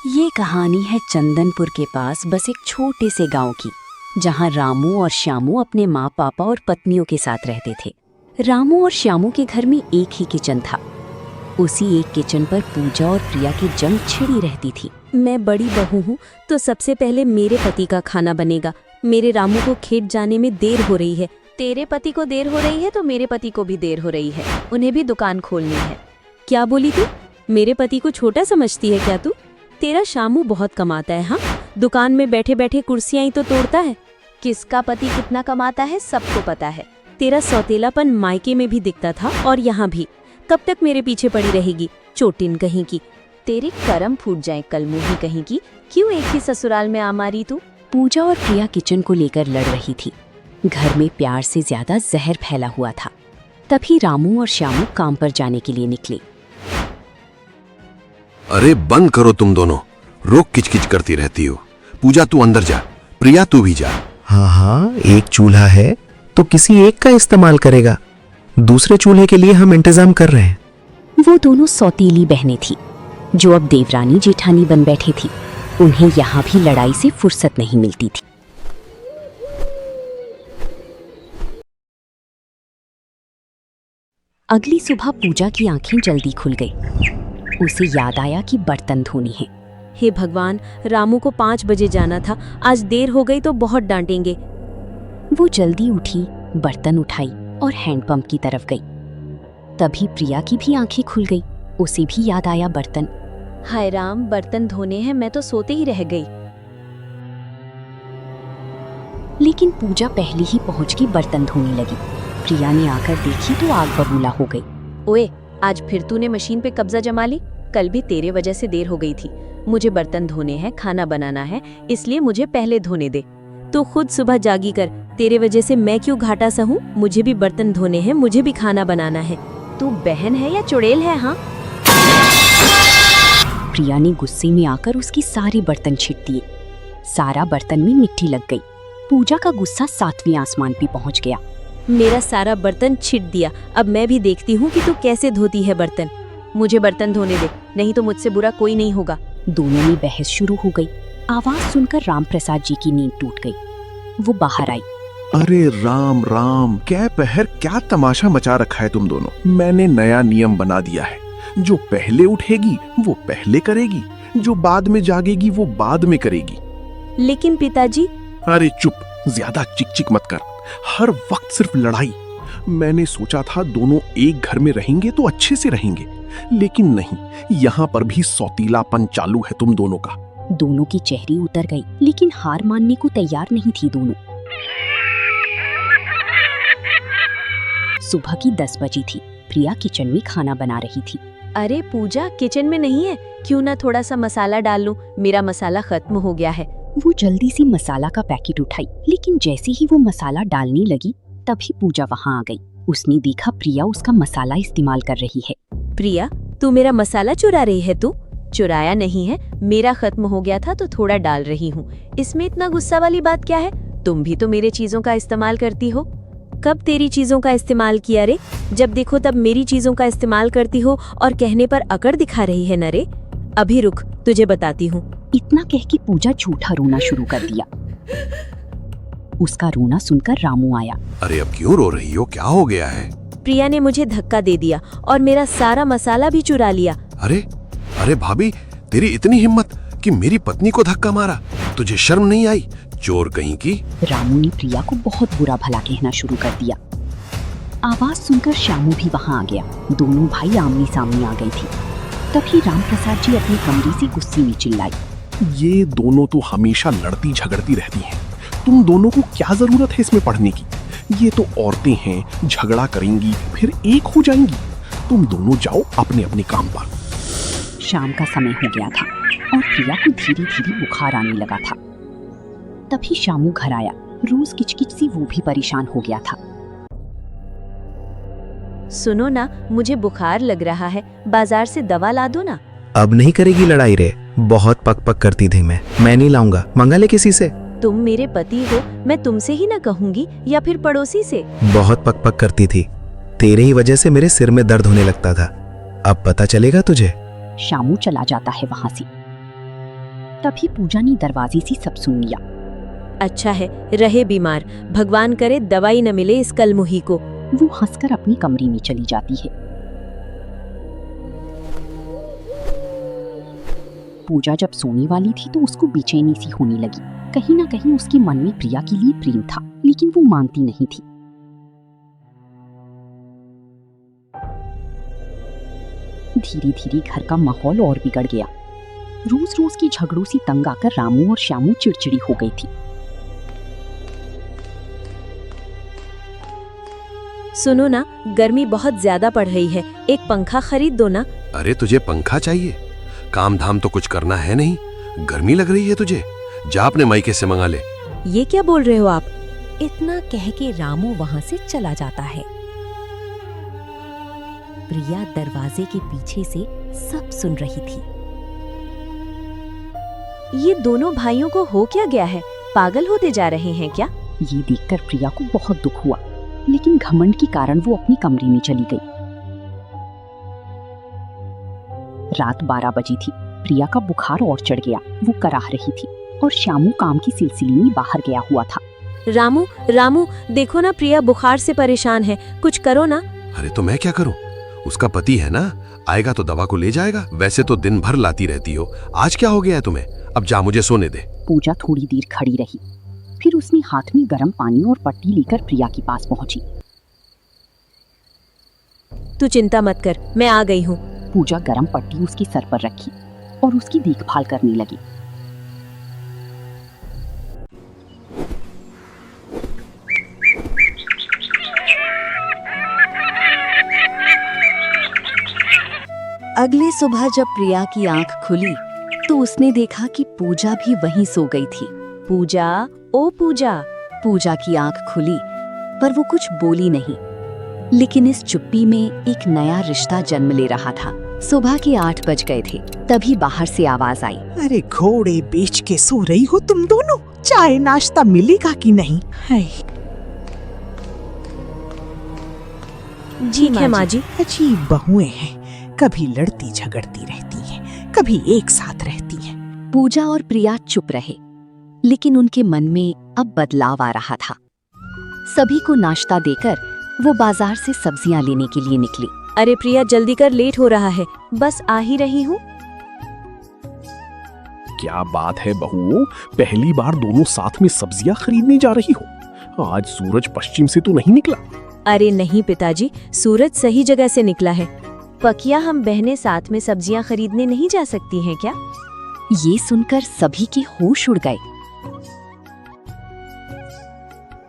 ये कहानी है चंदनपुर के पास बस एक छोटे से गांव की, जहां रामू और श्यामू अपने माँ पापा और पत्नियों के साथ रहते थे। रामू और श्यामू के घर में एक ही किचन था। उसी एक किचन पर पूजा और प्रिया की जंग छिड़ी रहती थी। मैं बड़ी बहू हूँ तो सबसे पहले मेरे पति का खाना बनेगा। मेरे रामू को खेत जाने में देर हो रही है। तेरे पति को देर हो रही है तो मेरे पति को भी देर हो रही है। उन्हें भी दुकान खोलनी है। क्या बोली तू? मेरे पति को छोटा समझती है क्या तू? तेरा शामू बहुत कमाता है। हाँ, दुकान में बैठे बैठे कुर्सियां ही तो तोड़ता है। किसका पति कितना कमाता है सबको पता है। तेरा सौतेलापन मायके में भी दिखता था और यहाँ भी। कब तक मेरे पीछे पड़ी रहेगी, चोटिन कहीं की? तेरे कर्म फूट जाए कलमुही कहीं की। क्यों एक ही ससुराल में आ मारी तू? पूजा और प्रिया किचन को लेकर लड़ रही थी। घर में प्यार से ज्यादा जहर फैला हुआ था। तभी रामू और श्यामू काम पर जाने के लिए निकले। अरे बंद करो तुम दोनों, रोक किचकिच करती रहती हो। पूजा तू अंदर जा, प्रिया तू भी जा। हाँ, एक चूल्हा है तो किसी एक का इस्तेमाल करेगा। दूसरे चूल्हे के लिए हम इंतजाम कर रहे हैं। वो दोनों सौतीली बहनें थी जो अब देवरानी जेठानी बन बैठी थी। उन्हें यहाँ भी लड़ाई से फुर्सत नहीं मिलती थी। अगली सुबह पूजा की आंखें जल्दी खुल गई। उसे याद आया कि बर्तन धोने हैं। हे भगवान, रामू को 5 बजे जाना था। आज देर हो गई तो बहुत डांटेंगे। वो जल्दी उठी, बर्तन उठाई और हैंडपंप की तरफ गई। तभी प्रिया की भी आंखें खुल गई। उसे भी याद आया बर्तन। हाय राम, बर्तन धोने हैं, मैं तो सोते ही रह गई। लेकिन पूजा पहले ही पहुंच के बर्तन धोने लगी। प्रिया ने आकर देखी तो आग बबूला हो गई। ओए, आज फिर तूने मशीन पे कब्जा जमा ली। कल भी तेरे वजह से देर हो गई थी। मुझे बर्तन धोने हैं, खाना बनाना है, इसलिए मुझे पहले धोने दे। तो खुद सुबह जागी कर। तेरे वजह से मैं क्यों घाटा सहूं? मुझे भी बर्तन धोने हैं, मुझे भी खाना बनाना है। तू बहन है या चुड़ैल है? हाँ। प्रिया ने गुस्से में आकर उसकी सारे बर्तन छीट दिए। सारा बर्तन में मिट्टी लग गई। पूजा का गुस्सा 7वें आसमान पे पहुंच गया। मेरा सारा बर्तन छिट दिया। अब मैं भी देखती हूँ कि तू कैसे धोती है बर्तन। मुझे बर्तन धोने दे, नहीं तो मुझसे बुरा कोई नहीं होगा। दोनों में बहस शुरू हो गई। आवाज सुनकर राम प्रसाद जी की नींद टूट गई। वो बाहर आई। अरे राम राम, क्या पहर, क्या तमाशा मचा रखा है तुम दोनों। मैंने नया नियम बना दिया है। जो पहले उठेगी वो पहले करेगी, जो बाद में जागेगी वो बाद में करेगी। लेकिन पिताजी। अरे चुप, ज्यादा चिक चिक मत कर। हर वक्त सिर्फ लड़ाई। मैंने सोचा था दोनों एक घर में रहेंगे तो अच्छे से रहेंगे, लेकिन नहीं, यहाँ पर भी सौतीलापन चालू है तुम दोनों का। दोनों की चेहरे उतर गई, लेकिन हार मानने को तैयार नहीं थी दोनों। सुबह की 10 बजी थी। प्रिया किचन में खाना बना रही थी। अरे पूजा, किचन में नहीं है? क्यों ना थोड़ा सा मसाला डाल लूं? मेरा मसाला खत्म हो गया है। वो जल्दी से मसाला का पैकेट उठाई, लेकिन जैसे ही वो मसाला डालने लगी तभी पूजा वहाँ आ गई। उसने देखा प्रिया उसका मसाला इस्तेमाल कर रही है। प्रिया, तू मेरा मसाला चुरा रही है? तू चुराया नहीं है, मेरा खत्म हो गया था तो थोड़ा डाल रही हूँ। इसमें इतना गुस्सा वाली बात क्या है? तुम भी तो मेरे चीजों का इस्तेमाल करती हो। कब तेरी चीजों का इस्तेमाल किया रे? जब देखो तब मेरी चीजों का इस्तेमाल करती हो और कहने पर अकड़ दिखा रही है न रे। अभी रुक, तुझे बताती हूँ। इतना कह के पूजा झूठा रोना शुरू कर दिया। उसका रोना सुनकर रामू आया। अरे अब क्यों रो रही हो, क्या हो गया है? प्रिया ने मुझे धक्का दे दिया और मेरा सारा मसाला भी चुरा लिया। अरे अरे भाभी, तेरी इतनी हिम्मत कि मेरी पत्नी को धक्का मारा? तुझे शर्म नहीं आई, चोर कहीं की? रामू ने प्रिया को बहुत बुरा भला कहना शुरू कर दिया। आवाज सुनकर श्यामू भी वहाँ आ गया। दोनों भाई आमने सामने आ गए थे। तभी राम प्रसाद जी अपने कमरे से गुस्से में चिल्लाई। ये दोनों तो हमेशा लड़ती झगड़ती रहती हैं। तुम दोनों को क्या जरूरत है इसमें पढ़ने की? ये तो औरतें हैं, झगड़ा करेंगी फिर एक हो जाएंगी। तुम दोनों जाओ अपने अपने काम पर। शाम का समय हो गया था और प्रिया को धीरे धीरे बुखार आने लगा था। तभी श्यामू घर आया। रोज किचकिच से वो भी परेशान हो गया था। सुनो ना, मुझे बुखार लग रहा है, बाजार से दवा ला दो ना। अब नहीं करेगी लड़ाई रे, बहुत पक पक करती थी। मैं नहीं लाऊंगा, मंगा ले किसी से। तुम मेरे पति हो, मैं तुमसे ही ना कहूंगी या फिर पड़ोसी से। बहुत पक पक करती थी, तेरे ही वजह से मेरे सिर में दर्द होने लगता था। अब पता चलेगा तुझे। श्यामू चला जाता है वहां से। तभी पूजा ने दरवाजे से सब सुन लिया। अच्छा है, रहे बीमार, भगवान करे दवाई न मिले इस कलमुही को। वो हंसकर अपने कमरे में चली जाती है। पूजा जब सोने वाली थी तो उसको बेचैनी सी होने लगी। कहीं ना कहीं उसके मन में प्रिया के लिए प्रेम था, लेकिन वो मानती नहीं थी। धीरे धीरे घर का माहौल और बिगड़ गया। रोज रोज की झगड़ों से तंग आकर रामू और श्यामू चिड़चिड़ी हो गई थी। सुनो ना, गर्मी बहुत ज्यादा पड़ रही है, एक पंखा खरीद दो ना। अरे तुझे पंखा चाहिए? काम धाम तो कुछ करना है नहीं, गर्मी लग रही है तुझे, जा अपने मायके से मंगा ले। ये क्या बोल रहे हो आप? इतना कह के रामू वहां से चला जाता है। प्रिया दरवाजे के पीछे से सब सुन रही थी। ये दोनों भाइयों को हो क्या गया है? पागल होते जा रहे हैं क्या? ये देखकर प्रिया को बहुत दुख हुआ, लेकिन घमंड के कारण वो अपने कमरे में चली गई। रात 12 बजी थी। प्रिया का बुखार और चढ़ गया, वो कराह रही थी और श्यामू काम के सिलसिले में बाहर गया हुआ था। रामू, रामू, देखो ना, प्रिया बुखार से परेशान है, कुछ करो ना। अरे तो मैं क्या करूं? उसका पति है ना, आएगा तो दवा को ले जाएगा। वैसे तो दिन भर लाती रहती हो, आज क्या हो गया है तुम्हें? अब जा, मुझे सोने दे। पूजा थोड़ी देर खड़ी रही, फिर उसने हाथ में गर्म पानी और पट्टी लेकर प्रिया के पास पहुंची। तू चिंता मत कर, मैं आ गई हूँ। पूजा गर्म पट्टी उसके सर पर रखी और उसकी देखभाल करने लगी। अगली सुबह जब प्रिया की आंख खुली तो उसने देखा कि पूजा भी वहीं सो गई थी। पूजा, ओ पूजा। पूजा की आंख खुली पर वो कुछ बोली नहीं, लेकिन इस चुप्पी में एक नया रिश्ता जन्म ले रहा था। सुबह के 8 बज गए थे, तभी बाहर से आवाज आई। अरे घोड़े बेच के सो रही हो तुम दोनों, चाय नाश्ता मिलेगा कि नहीं? है ठीक है माँ जी। अजीब बहुएं हैं, कभी लड़ती झगड़ती रहती हैं, कभी एक साथ रहती हैं। पूजा और प्रिया चुप रहे, लेकिन उनके मन में अब बदलाव आ रहा था। सभी को नाश्ता देकर वो बाजार से सब्जियां लेने के लिए निकली। अरे प्रिया, जल्दी कर, लेट हो रहा है, बस आ ही रही हूँ। क्या बात है बहू, पहली बार दोनों साथ में सब्जियां खरीदने जा रही हो? आज सूरज पश्चिम से तो नहीं निकला? अरे नहीं पिताजी, सूरज सही जगह से निकला है। पकिया, हम बहनें साथ में सब्जियां खरीदने नहीं जा सकती हैं क्या? ये सुनकर सभी के होश उड़ गए।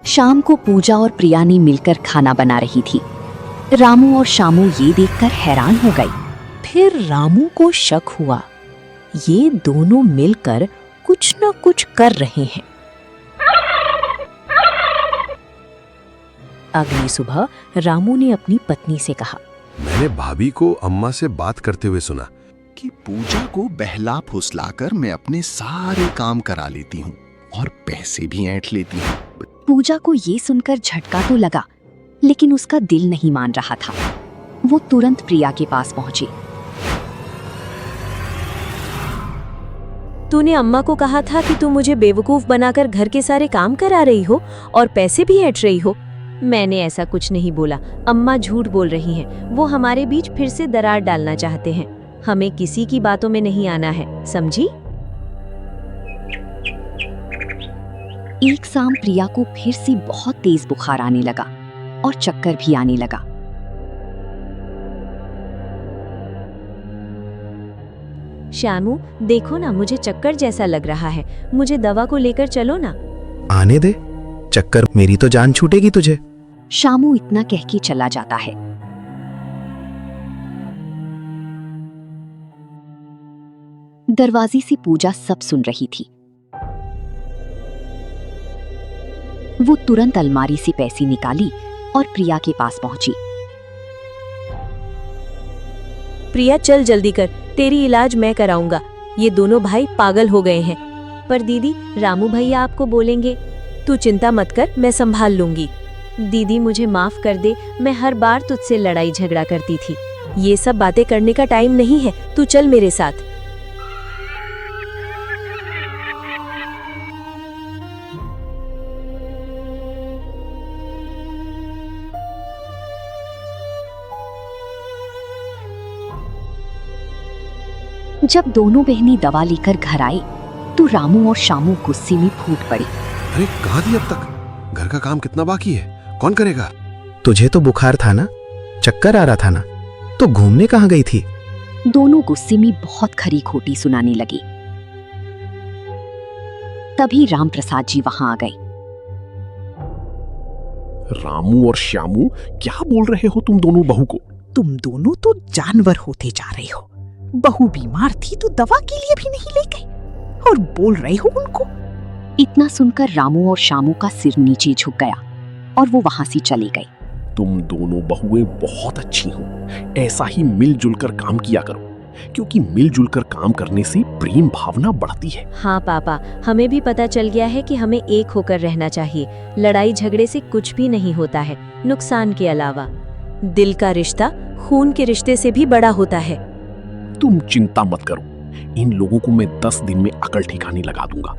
शाम को पूजा और प्रिया ने मिलकर खाना बना रही थी। रामू और श्यामू ये देखकर हैरान हो गए। फिर रामू को शक हुआ, ये दोनों मिलकर कुछ न कुछ कर रहे हैं। अगली सुबह रामू ने अपनी पत्नी से कहा, मैंने भाभी को अम्मा से बात करते हुए सुना कि पूजा को बहला फुसलाकर मैं अपने सारे काम करा लेती हूँ और पैसे भी ऐंठ लेती हूँ। पूजा को ये सुनकर झटका तो लगा, लेकिन उसका दिल नहीं मान रहा था। वो तुरंत प्रिया के पास पहुंची। तूने अम्मा को कहा था कि तू मुझे बेवकूफ बनाकर घर के सारे काम करा रही हो और पैसे भी ऐंठ रही हो। मैंने ऐसा कुछ नहीं बोला। अम्मा झूठ बोल रही हैं। वो हमारे बीच फिर से दरार डालना चाहते हैं। हमें किसी की बातों में नहीं आना है, समझी? एक शाम प्रिया को फिर से बहुत तेज बुखार आने लगा और चक्कर भी आने लगा। श्यामू, देखो ना, मुझे चक्कर जैसा लग रहा है, मुझे दवा को लेकर चलो ना। आने दे, चक्कर मेरी तो जान छूटेगी तुझे। श्यामू इतना कह के चला जाता है। दरवाजे से पूजा सब सुन रही थी। वो तुरंत अलमारी से पैसे निकाली और प्रिया के पास पहुंची। प्रिया, चल जल्दी कर, तेरी इलाज मैं कराऊंगा। ये दोनों भाई पागल हो गए हैं। पर दीदी, रामू भैया आपको बोलेंगे। तू चिंता मत कर, मैं संभाल लूंगी। दीदी, मुझे माफ कर दे, मैं हर बार तुझसे लड़ाई झगड़ा करती थी। ये सब बातें करने का टाइम नहीं है, तू चल मेरे साथ। जब दोनों बहनें दवा लेकर घर आई तो रामू और श्यामू गुस्से में फूट पड़े। अरे कहाँ थी अब तक? घर का काम कितना बाकी है, कौन करेगा? तुझे तो बुखार था ना, चक्कर आ रहा था ना, तो घूमने कहाँ गई थी? दोनों गुस्से में बहुत खरी खोटी सुनाने लगी। तभी राम प्रसाद जी वहां आ गए। रामू और श्यामू, क्या बोल रहे हो तुम दोनों बहू को? तुम दोनों तो जानवर होते जा रहे हो। बहू बीमार थी तो दवा के लिए भी नहीं ले गए और बोल रहे हो उनको। इतना सुनकर रामू और श्यामू का सिर नीचे झुक गया और वो वहां से चले गए। तुम दोनों बहुएं बहुत अच्छी हो, ऐसा ही मिलजुल कर काम किया करो, क्योंकि मिलजुल कर काम करने से प्रेम भावना बढ़ती है। हाँ पापा, हमें भी पता चल गया है कि हमें एक होकर रहना चाहिए। लड़ाई झगड़े से कुछ भी नहीं होता है, नुकसान के अलावा। दिल का रिश्ता खून के रिश्ते से भी बड़ा होता है। तुम चिंता मत करो, इन लोगों को मैं 10 दिन में अकल ठिकाने लगा दूंगा।